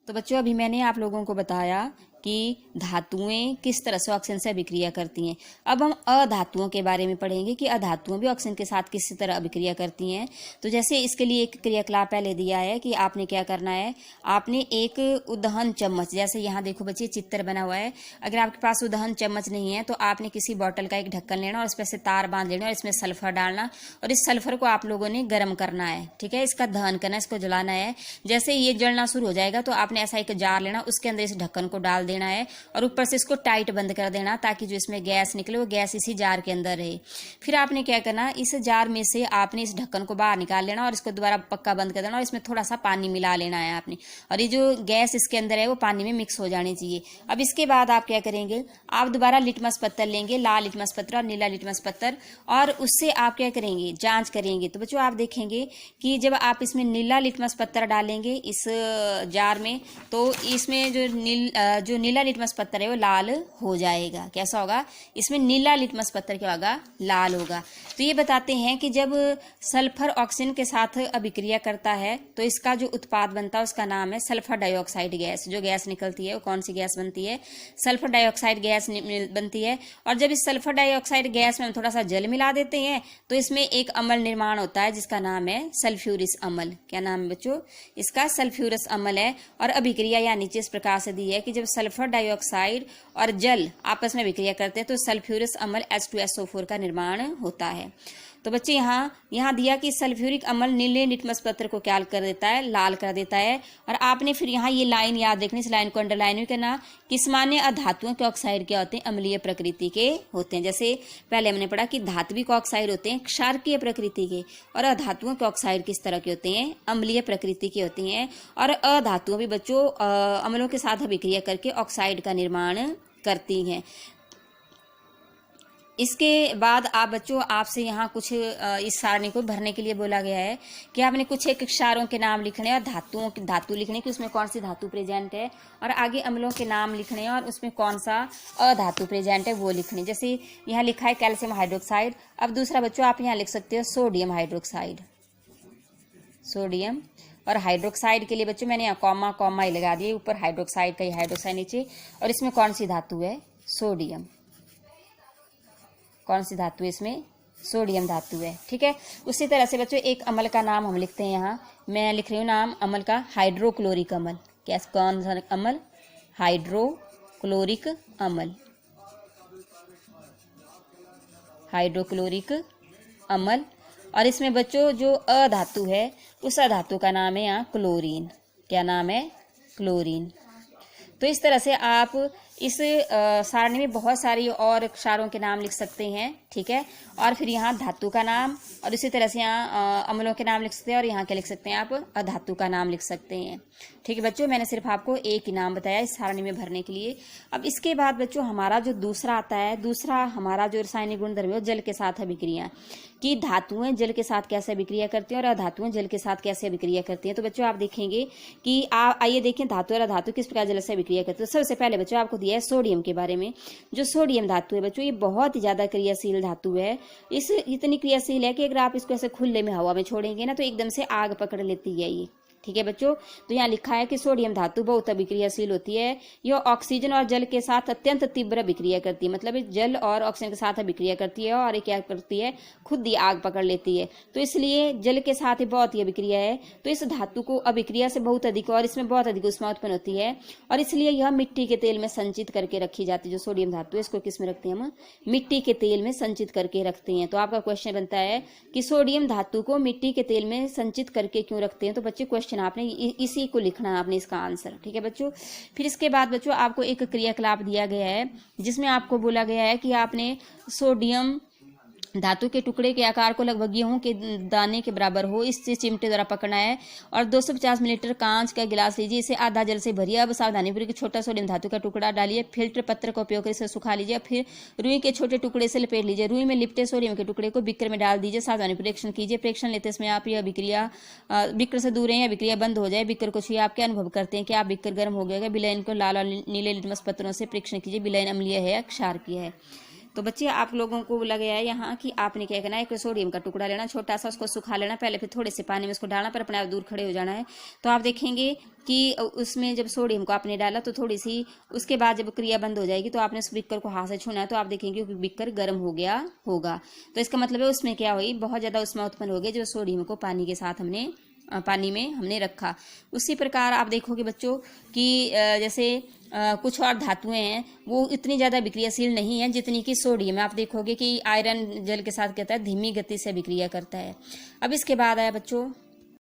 तो बच्चों अभी मैंने आप लोगों को बताया कि धातुएं किस तरह से ऑक्सीजन से अभिक्रिया करती हैं। अब हम अधातुओं के बारे में पढ़ेंगे कि अधातुएं भी ऑक्सीजन के साथ किस तरह अभिक्रिया करती हैं। तो जैसे इसके लिए एक क्रियाकलाप पहले दिया है कि आपने क्या करना है, आपने एक उदहन चम्मच, जैसे यहाँ देखो बच्चे चित्र बना हुआ है, अगर आपके पास उदहन चम्मच नहीं है तो आपने किसी बॉटल का एक ढक्कन लेना और उस पर से तार बांध लेना और इसमें सल्फर डालना और इस सल्फर को आप लोगों ने गर्म करना है। ठीक है, इसका दहन करना, इसको जलाना है। जैसे ये जलना शुरू हो जाएगा तो आपने ऐसा एक जार लेना, उसके अंदर इस ढक्कन को डाल देना है और ऊपर से इसको टाइट बंद कर देना ताकि जो इसमें गैस निकले वो गैस इसी जार के अंदर रहे। फिर आपने क्या करना, इस जार में से आपने इस ढक्कन को बाहर निकाल लेना और इसको दोबारा पक्का बंद कर देना और इसमें थोड़ा सा पानी मिला लेना है आपने, और ये जो गैस इसके अंदर है वो पानी में मिक्स हो जानी चाहिए। अब इसके बाद आप क्या करेंगे, आप दोबारा लिटमस पत्थर लेंगे, लाल लिटमस पत्थर और नीला लिटमस पत्थर, और उससे आप क्या करेंगे, जांच करेंगे। तो बच्चों आप देखेंगे कि जब आप इसमें नीला लिटमस पत्थर डालेंगे इस जार में, तो इसमें जो नीला लिटमस पत्थर है वो लाल हो जाएगा। कैसा होगा, इसमें नीला लिटमस पत्थर क्या होगा, लाल होगा। तो ये बताते हैं कि जब सल्फर ऑक्सीजन के साथ अभिक्रिया करता है तो इसका जो उत्पाद बनता है उसका नाम है सल्फर डाइऑक्साइड गैस। जो गैस निकलती है वो कौन सी गैस बनती है, सल्फर डाइऑक्साइड गैस बनती है। और जब इस सल्फर डाइऑक्साइड गैस में हम थोड़ा सा जल मिला देते हैं तो इसमें एक अम्ल निर्माण होता है जिसका नाम है सल्फ्यूरिक अम्ल। क्या नाम है बच्चों, इसका सल्फ्यूरस अम्ल है। और अभिक्रिया या नीचे इस प्रकार से दी है कि जब सल्फर डाइऑक्साइड और जल आपस में अभिक्रिया करते हैं तो सल्फ्यूरस अम्ल H2SO4 का निर्माण होता है। तो बच्चे यहाँ दिया कि सल्फ्यूरिक अम्ल नीले लिटमस पत्थर को क्या कर देता है, लाल कर देता है। और आपने फिर यहाँ ये लाइन याद रखनी, इस लाइन को अंडरलाइन भी करना कि सामान्य अधातुओं के ऑक्साइड क्या होते हैं, अम्लीय प्रकृति के होते हैं। जैसे पहले हमने पढ़ा कि धात्विक ऑक्साइड होते हैं क्षारकीय प्रकृति के, और अधातुओं के ऑक्साइड किस तरह के होते हैं, अम्लीय प्रकृति के होते हैं। और अधातुओं भी बच्चों अम्लों के साथ अभिक्रिया करके ऑक्साइड का निर्माण करती हैं। इसके बाद आप बच्चों, आपसे यहाँ कुछ इस सारणी को भरने के लिए बोला गया है कि आपने कुछ एक क्षारों के नाम लिखने और धातु लिखने कि उसमें कौन सी धातु प्रेजेंट है, और आगे अम्लों के नाम लिखने और उसमें कौन सा अधातु प्रेजेंट है वो लिखने। जैसे यहाँ लिखा है कैल्शियम हाइड्रोक्साइड। अब दूसरा बच्चों आप यहाँ लिख सकते हो सोडियम हाइड्रोक्साइड, सोडियम। और हाइड्रोक्साइड के लिए बच्चों मैंने यहाँ कॉमा कॉमा ही लगा दिए, ऊपर हाइड्रोक्साइड का ही हाइड्रोक्साइड नीचे, और इसमें कौन सी धातु है, सोडियम। कौन सी धातु है इसमें, सोडियम धातु है। ठीक है, उसी तरह से बच्चों एक अम्ल का नाम हम लिखते हैं। यहाँ मैं लिख रही हूँ नाम अम्ल का हाइड्रोक्लोरिक अम्ल। क्या कौन सा अम्ल, हाइड्रोक्लोरिक अम्ल, हाइड्रोक्लोरिक अम्ल। और इसमें बच्चों जो अधातु है उस अधातु का नाम है यहाँ क्लोरीन। क्या नाम है, क्लोरीन। तो इस तरह से आप इस सारणी में बहुत सारी और क्षारों के नाम लिख सकते हैं। ठीक है, और फिर यहाँ धातु का नाम, और इसी तरह से यहाँ अम्लों के नाम लिख सकते हैं, और यहाँ क्या लिख सकते हैं आप, अधातु का नाम लिख सकते हैं। ठीक है बच्चों, मैंने सिर्फ आपको एक ही नाम बताया इस सारणी में भरने के लिए। अब इसके बाद बच्चों हमारा जो दूसरा आता है, दूसरा हमारा जो रासायनिक गुणधर्म है वो जल के साथ अभिक्रिया, कि धातुएं जल के साथ कैसे अभिक्रिया करती हैं और अधातुएं जल के साथ कैसे अभिक्रिया करती हैं। तो बच्चों आप देखेंगे कि आइए देखें धातु और अधातु किस प्रकार जल से अभिक्रिया करते हैं। तो सबसे पहले बच्चों आपको दिया है सोडियम के बारे में। जो सोडियम धातु है बच्चों ये बहुत ही ज्यादा क्रियाशील धातु है। इस इतनी क्रियाशील है कि अगर आप इसको ऐसे खुले में हवा में छोड़ेंगे ना तो एकदम से आग पकड़ लेती है ये। ठीक है बच्चों, तो यहाँ लिखा है कि सोडियम धातु बहुत अभिक्रियाशील होती है। यह ऑक्सीजन और जल के साथ अत्यंत तीव्र अभिक्रिया करती है, मतलब जल और ऑक्सीजन के साथ अभिक्रिया करती है और ये क्या करती है, खुद ही आग पकड़ लेती है। तो इसलिए जल के साथ ही बहुत ही अभिक्रिया है। तो इस धातु को अभिक्रिया से बहुत अधिक और इसमें बहुत अधिक ऊष्मा उत्पन्न होती है, और इसलिए यह मिट्टी के तेल में संचित करके रखी जाती है। जो सोडियम धातु है इसको किस में रखते हैं हम, मिट्टी के तेल में संचित करके रखते हैं। तो आपका क्वेश्चन बनता है कि सोडियम धातु को मिट्टी के तेल में संचित करके क्यों रखते हैं। तो बच्चे क्वेश्चन आपने इसी को लिखना है, आपने इसका आंसर। ठीक है बच्चों, फिर इसके बाद बच्चों आपको एक क्रियाकलाप दिया गया है जिसमें आपको बोला गया है कि आपने सोडियम धातु के टुकड़े के आकार को लगभग गेहूं के दाने के बराबर हो इससे चिमटे द्वारा पकड़ना है, और 250 मिलीलीटर कांच का गिलास लीजिए, इसे आधा जल से भरिए। अब सावधानीपूर्वक छोटा सोडियम धातु का टुकड़ा डालिए, फिल्टर पत्र का उपयोग कर इसे सुखा लीजिए, फिर रुई के छोटे टुकड़े से लपेट लीजिए। रुई में लिपटे सोडियम के टुकड़े को बिक्कर में डाल दीजिए। सावधानीपूर्वक प्रेक्षण कीजिए। प्रेक्षण लेते समय आप यह अभिक्रिया बिक्कर से दूर हैं, अभिक्रिया बंद हो जाए। बिक्कर को छुए, आप क्या अनुभव करते हैं कि आप बिक्कर गर्म हो गया। बिलाइन को लाल और नीले लिटमस पत्रों से परीक्षण कीजिए, बिलाइन अम्लीय है या क्षारकीय है। तो बच्चे आप लोगों को लग गया है यहाँ कि आपने क्या करना है, एक सोडियम का टुकड़ा लेना छोटा सा, उसको सुखा लेना पहले, फिर थोड़े से पानी में उसको डालना, पर अपने आप दूर खड़े हो जाना है। तो आप देखेंगे कि उसमें जब सोडियम को आपने डाला तो थोड़ी सी उसके बाद जब क्रिया बंद हो जाएगी तो आपने उस बिक्कर को हाथ से छूना है, तो आप देखेंगे कि बिक्कर गर्म हो गया होगा। तो इसका मतलब है उसमें क्या हुई, बहुत ज़्यादा उष्मा उत्पन्न हो गई जो सोडियम को पानी के साथ पानी में हमने रखा। उसी प्रकार आप देखोगे बच्चों कि जैसे कुछ और धातुएं हैं वो इतनी ज़्यादा विक्रियाशील नहीं है जितनी कि सोडियम है। आप देखोगे कि आयरन जल के साथ कहता है धीमी गति से विक्रिया करता है। अब इसके बाद आया बच्चों